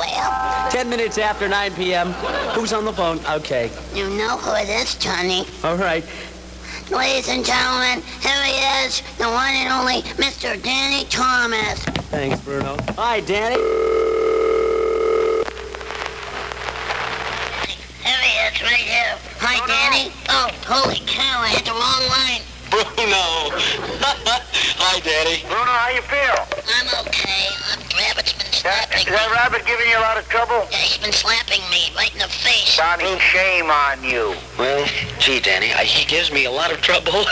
Well? 10 minutes after 9 p.m. Who's on the phone? Okay. You know who it is, Johnny. All right. Ladies and gentlemen, here he is, the one and only Mr. Danny Thomas. Thanks, Bruno. Hi, Danny. Here he is, right here. Hi, Danny. Oh, holy cow, I hit the wrong line. Bruno. Hi, Daddy. Bruno, how you feel? I'm okay. Rabbit's been slapping Is that me. rabbit giving you a lot of trouble? Yeah, he's been slapping me right in the face. Johnny, shame on you. Well, gee, Danny, he gives me a lot of trouble.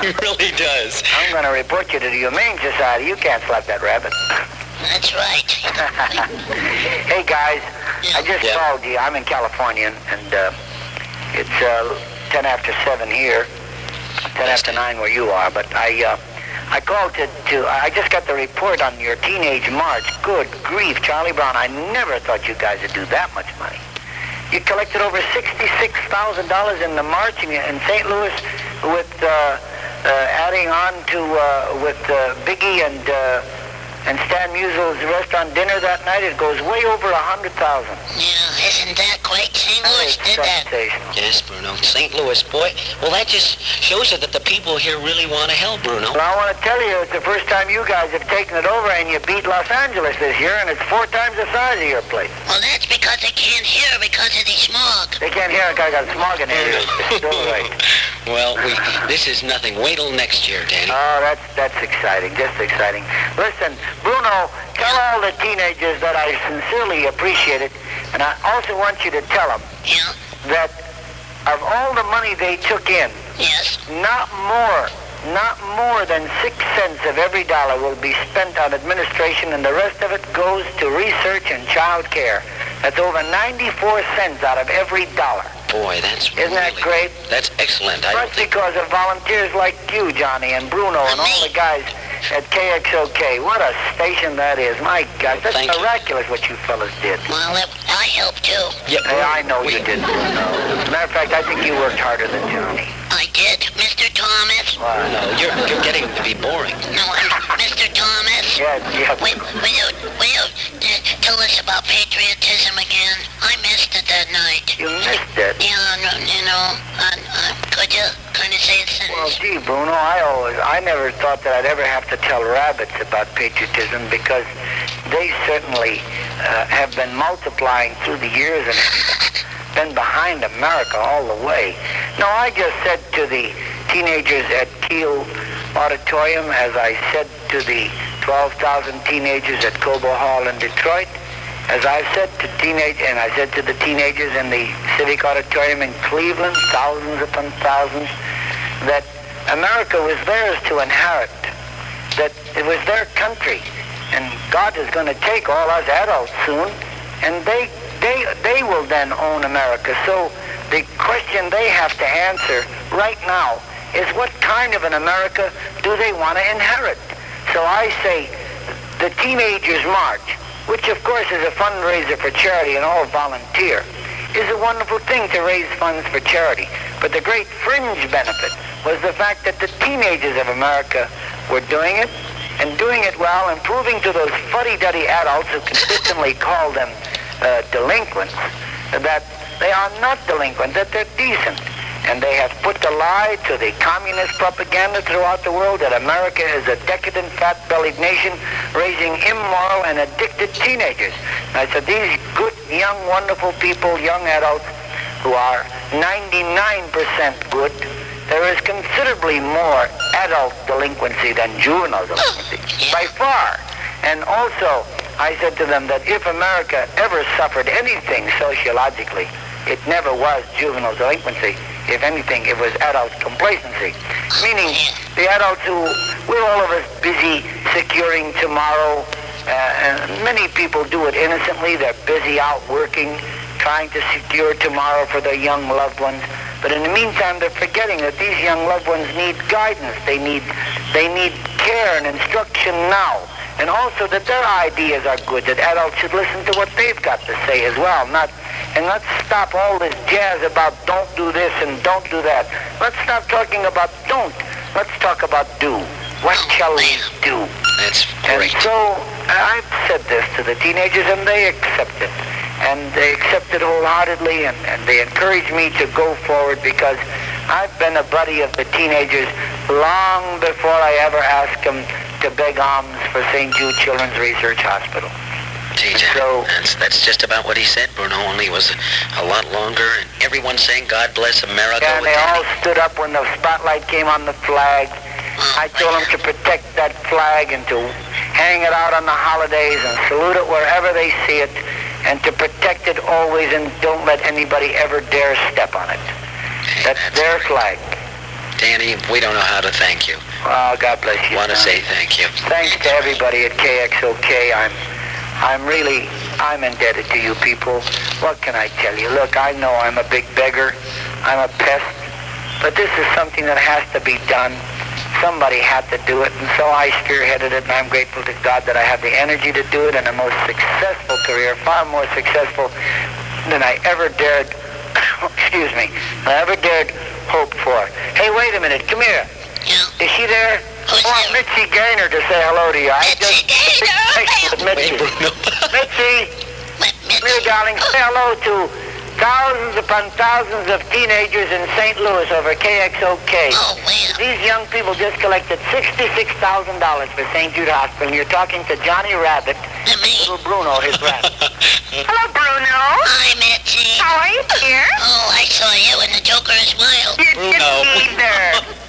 He really does. I'm going to report you to the Humane Society. You can't slap that rabbit. That's right. Hey, guys, I just Yeah. called you. I'm in California, and it's 10 after 7 here, 10 after 9 where you are, but I called to I just got the report on your teenage march. Good grief, Charlie Brown, I never thought you guys would do that much money. You collected over $66,000 in the march in St. Louis with adding on to with Biggie and Stan Musial's restaurant dinner that night. It goes way over 100,000. Yeah, isn't that great? St. Louis did that. Sensational. Yes, Bruno. St. Louis, boy. Well, that just shows you that the people here really want to help, Bruno. Well, I want to tell you, it's the first time you guys have taken it over, and you beat Los Angeles this year, and it's 4 times the size of your place. Well, that's because they can't hear because of the smog. They can't hear it because I got smog in here. It's still right. Well, this is nothing. Wait till next year, Danny. Oh, that's exciting, just exciting. Listen, Bruno, tell all the teenagers that I sincerely appreciate it, and I also want you to tell them Yeah? that of all the money they took in, Yes? not more than 6 cents of every dollar will be spent on administration, and the rest of it goes to research and child care. That's over 94 cents out of every dollar. Boy, that's Isn't that great? That's excellent. That's because of volunteers like you, Johnny, and Bruno, and all the guys at KXOK. What a station that is. My God, that's Thank you. miraculous what you fellas did. Well, I helped too. Yeah, Hey, I know you did, Bruno. As a matter of fact, I think you worked harder than Johnny. I did. Mr. Thomas? No, you're getting to be boring. No, Mr. Thomas? Yeah. Will you tell us about patriotism again? I missed it that night. You missed it. Yeah, could you kind of say a Well, sentence? gee, Bruno, I never thought that I'd ever have to tell rabbits about patriotism, because they certainly have been multiplying through the years and been behind America all the way. No, I just said to the teenagers at Kiel Auditorium, as I said to the 12,000 teenagers at Cobo Hall in Detroit, as I said to the teenagers in the Civic Auditorium in Cleveland, thousands upon thousands, that America was theirs to inherit, that it was their country, and God is going to take all us adults soon, and they will then own America. So the question they have to answer right now is, what kind of an America do they want to inherit? So I say the Teenagers March, which of course is a fundraiser for charity and all volunteer, is a wonderful thing to raise funds for charity. But the great fringe benefit was the fact that the teenagers of America were doing it, and doing it well, and proving to those fuddy-duddy adults who consistently call them delinquents, that they are not delinquent, that they're decent. And they have put the lie to the communist propaganda throughout the world that America is a decadent, fat-bellied nation raising immoral and addicted teenagers. And I said, these good, young, wonderful people, young adults, who are 99% good, there is considerably more adult delinquency than juvenile delinquency, by far. And also, I said to them that if America ever suffered anything sociologically, it never was juvenile delinquency. If anything, it was adult complacency. Meaning, the adults who, we're all of us busy securing tomorrow, and many people do it innocently. They're busy out working, trying to secure tomorrow for their young loved ones. But in the meantime, they're forgetting that these young loved ones need guidance. They need care and instruction now. And also that their ideas are good, that adults should listen to what they've got to say as well. And let's stop all this jazz about don't do this and don't do that. Let's stop talking about don't. Let's talk about do. What shall we do? That's And great. so I've said this to the teenagers, and they accept it. And they accept it wholeheartedly, and they encourage me to go forward because I've been a buddy of the teenagers long before I ever asked them to beg alms for St. Jude Children's Research Hospital. Gee, So- that's just about what he said, Bruno, only it was a lot longer, and everyone saying, God bless America. Yeah, and with they all Danny. stood up when the spotlight came on the flag. I told them to protect that flag and to hang it out on the holidays and salute it wherever they see it, and to protect it always, and don't let anybody ever dare step on it. Hey, That's their great. flag. Danny, we don't know how to thank you. Oh, God bless you. Want to say thank you. Thanks to everybody at KXOK. I'm indebted to you people. What can I tell you? Look, I know I'm a big beggar. I'm a pest. But this is something that has to be done. Somebody had to do it, and so I spearheaded it, and I'm grateful to God that I have the energy to do it, and a most successful career, far more successful than I ever dared, excuse me, I ever dared hope for. Hey, wait a minute. Come here. Yeah. Is she there? Who's I want there? Mitzi Gaynor to say hello to you. Mitzi Gaynor? With Mitzi. Hey, Bruno. Mitzi, Mitzi. come here, darling. Say hello to thousands upon thousands of teenagers in St. Louis over KXOK. Oh, well. These young people just collected $66,000 for St. Jude Hospital. And you're talking to Johnny Rabbitt, To me. little Bruno, his rabbit. Hello, Bruno. Hi, Mitzi. How are you, dear? Oh, I saw you and the Joker as well. You Bruno. didn't either.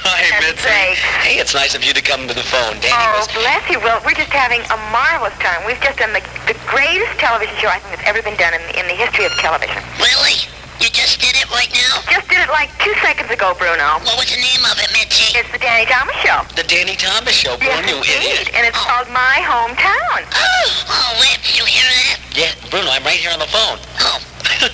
Hi, For Mitzi. sakes. Hey, it's nice of you to come to the phone. Danny Oh, was... bless you. Well, we're just having a marvelous time. We've just done the greatest television show I think that's ever been done in the history of television. Really? You just did it right now? Just did it like 2 seconds ago, Bruno. What was the name of it, Mitzi? It's the Danny Thomas Show. The Danny Thomas Show, Bruno, you idiot. And it's called My Hometown. Oh, Lips, you hear that? Yeah, Bruno, I'm right here on the phone. Oh,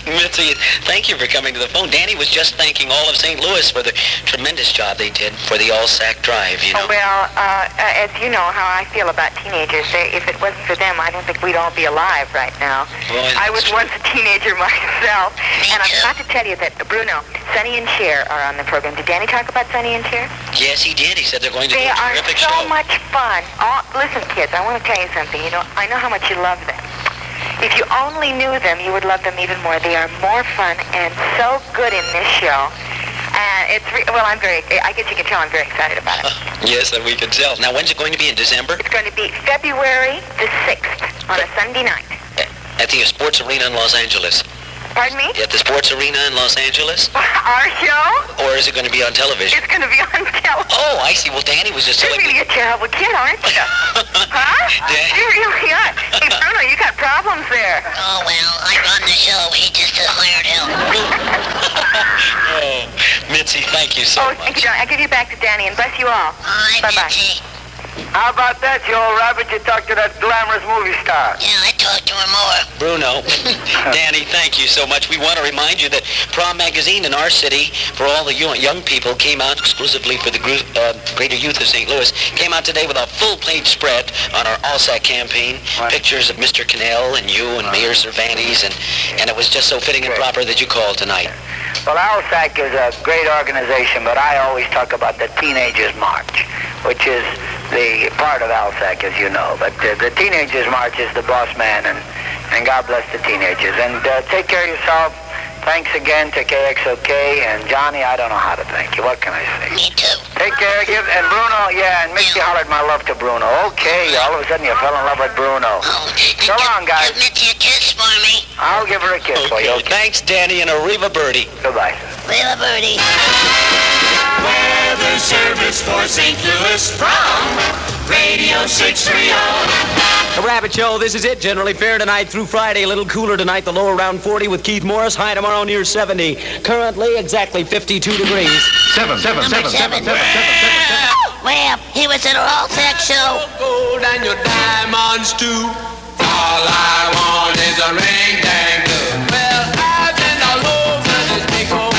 Mitzi, thank you for coming to the phone. Danny was just thanking all of St. Louis for the tremendous job they did for the all-sack drive, you know. Well, as you know how I feel about teenagers, if it wasn't for them, I don't think we'd all be alive right now. Well, I was that's once a teenager myself, Me and I've too. got to tell you that, Bruno, Sonny and Cher are on the program. Did Danny talk about Sonny and Cher? Yes, he did. He said they're going to They do a are terrific so show. much fun. Oh, listen, kids, I want to tell you something. You know, I know how much you love them. If you only knew them, you would love them even more. They are more fun and so good in this show. I guess you can tell I'm very excited about it. Yes, that we can tell. Now, when's it going to be? In December? It's going to be February the 6th on a Sunday night. At the Sports Arena in Los Angeles. Pardon me? At the Sports Arena in Los Angeles? Our show? Or is it going to be on television? It's going to be on television. Oh, I see. Well, Danny was just You're telling really me... a terrible kid, aren't you? Huh? Dan- You really are. Hey, Bruno, you got problems there. oh, well, I run the show. He just hired him. Oh, Mitzi, thank you so Thank much. you, John. I give you back to Danny, and bless you all. Hi, Bye-bye. Mitzi. How about that, you old rabbit? You talked to that glamorous movie star. Yeah, I talked to her more. Bruno, Danny, thank you so much. We want to remind you that Prom Magazine in our city, for all the young people, came out exclusively for the greater youth of St. Louis, came out today with a full-page spread on our ALSAC campaign, Right. pictures of Mr. Cannell and you and Mayor Cervantes, and it was just so fitting and Great. proper that you called tonight. Well, ALSAC is a great organization, but I always talk about the Teenagers March, which is the part of ALSAC, as you know. But the Teenagers March is the boss man, and God bless the teenagers. And take care of yourself. Thanks again to KXOK, and Johnny, I don't know how to thank you. What can I say? Me too. Take care, and Bruno, and Mitzi hollered my love to Bruno. Okay, all of a sudden you fell in love with Bruno. Oh, So long, guys. Give Mitzi a kiss for me. I'll give her a kiss for you. Okay. Thanks, Danny, and Arriva Birdie. Goodbye. Leave a birdie. Weather service for St. Louis from Radio 630. The Rabbitt Show, this is it. Generally fair tonight through Friday. A little cooler tonight. The low around 40 with Keith Morris. High tomorrow near 70. Currently exactly 52 degrees. Number seven. Well, he was at our all-sack show. Gold and your diamonds too. All I want is a ring dang